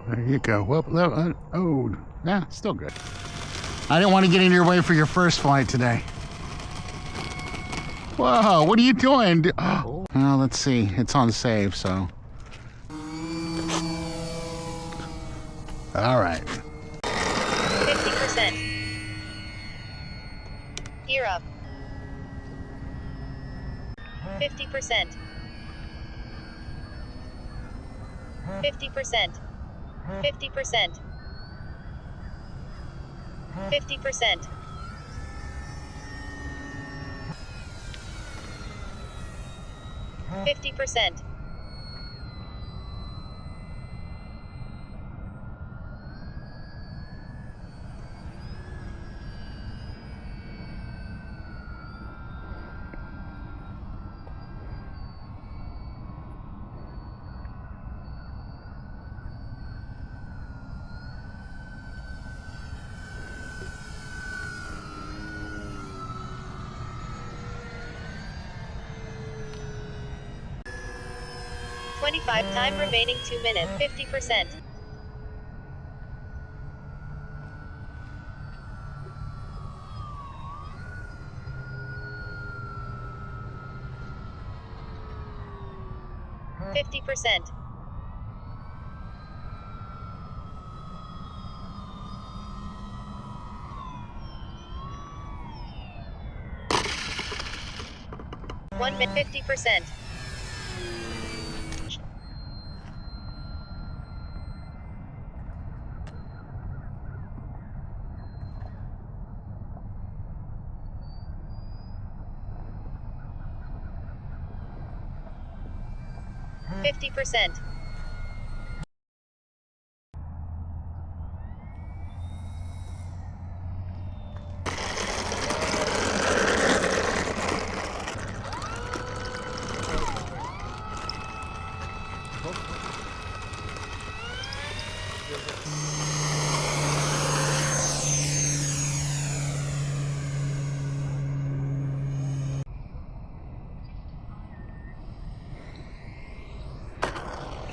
There you go. Well, oh, yeah, still good. I didn't want to get in your way for your first flight today. Whoa, what are you doing? Oh, well, let's see. It's on save, so. All right. 50%. Gear up. 50%. 50%. 50%. 50%. 50%. 25 time remaining 2 minutes. 50%. 50%. 1 minute. 50%. 50%.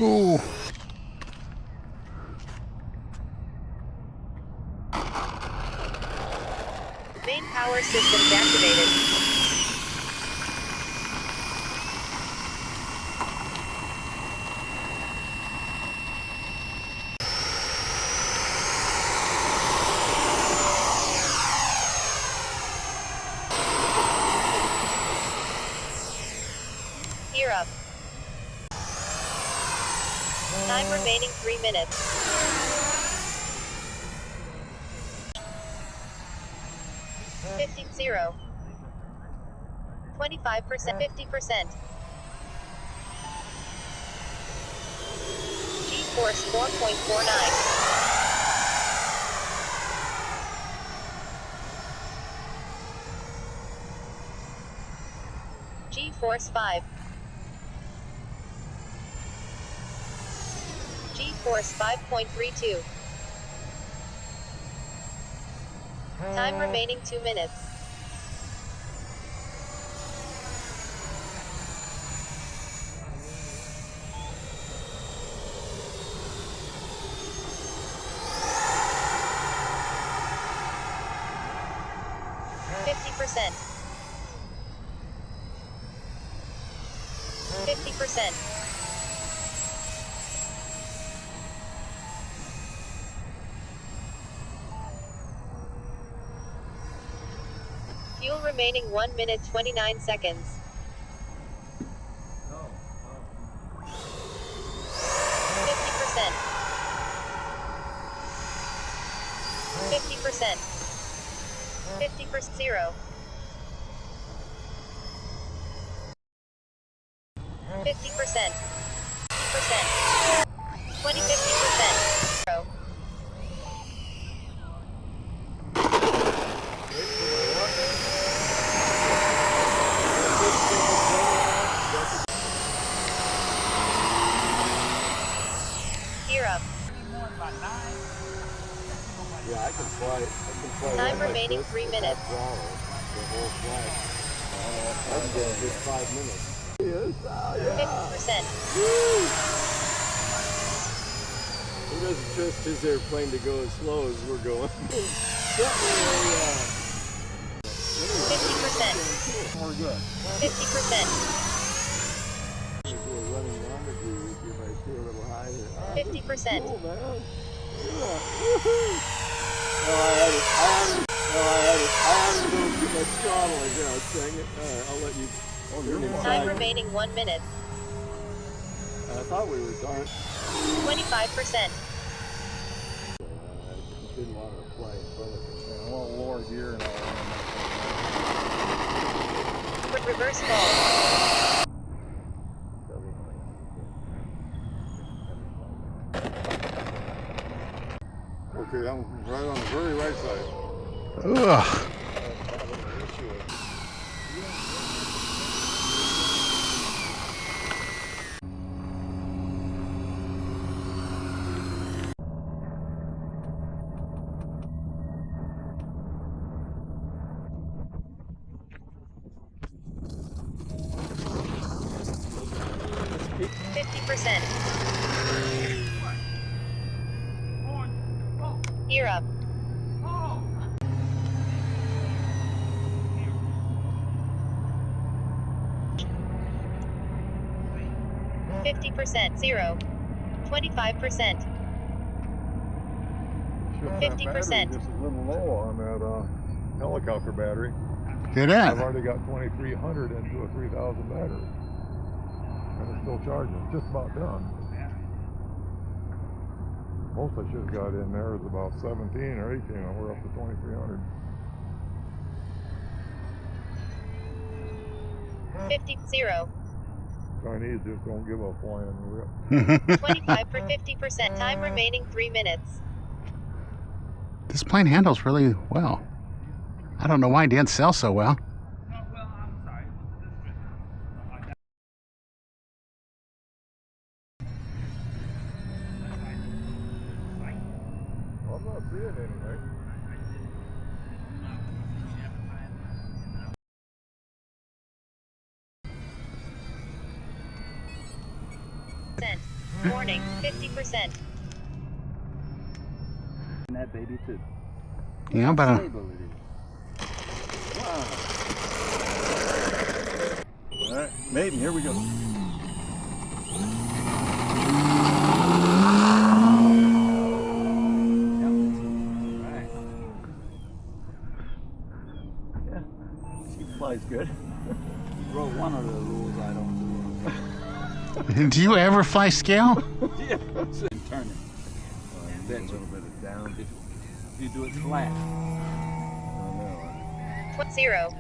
Ooh. Main power systems activated. Gear up. Time remaining 3 minutes. 0. 25%. 50%. G-force 4.49. G-force 5. G-force 5.32. Time remaining 2 minutes. 50%. 50%. Fuel remaining 1 minute 29 seconds. 50%. 50%. 50%. 0. 50%. 50%. 20, 50%. 0. Gear up. Yeah, I can fly. Time remaining 3 minutes. The whole flight. I can go just 5 minutes. Yes, oh, yeah. 50%. He doesn't trust his airplane to go as slow as we're going. 50%. We're good. 50%. If we're running rendezvous with you, might be a little high here. 50%. Cool, man. I had to go too much throttle again. Dang it. All right, I'll let you. Time remaining 1 minute. I thought we were done. 25%. I didn't want to fly in front of it. I want lower gear and all Reverse fall. Okay, I'm right on the very right side. Ugh. Gear up. 50%. 0. 25%. 50%. Just a little low on that helicopter battery. Get I've in. already got 2,300 into a 3,000 battery. And it's still charging. It's just about done. Most I should have got in there is about 17 or 18, and we're up to 2,300. 50. 0. Chinese just don't give up flying. 25 for 50%. Time remaining 3 minutes. This plane handles really well. I don't know why it didn't sell so well. I'm not seeing anything. Warning, 50%. And that baby too. Yeah, but Stable it is. Wow. All right, maiden, here we go. Right. Yeah, she flies good. Wrote one of the rules I don't do. do you ever fly scale? Yeah, turn it. Bend a little bit of down. If you do it flat. Oh, no. 0.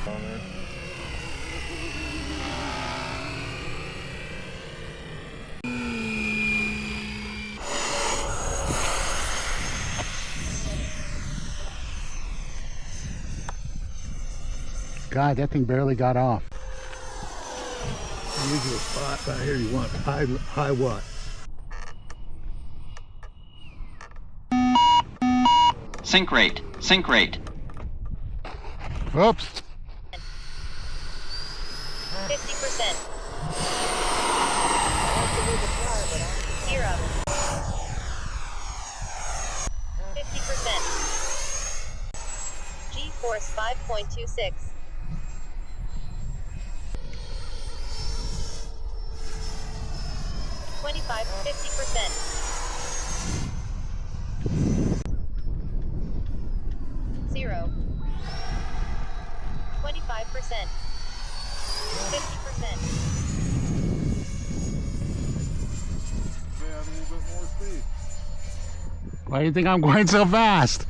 Down there. God, that thing barely got off. Usual spot down here. You want high what? Sink rate. Sink rate. Oops. 50%. Gear up. 50%. G-force 5.26. 25, 50%. 0. 25%. 50%. Why do you think I'm going so fast?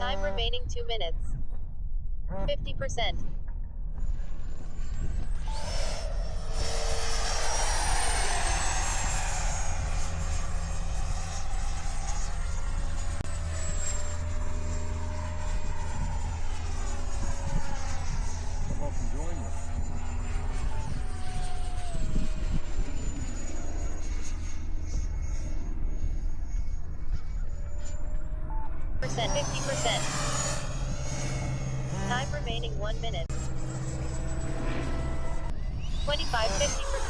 Time remaining 2 minutes. 50%. Come up and join me. Percent, 50%. Time remaining 1 minute. 25, 50%.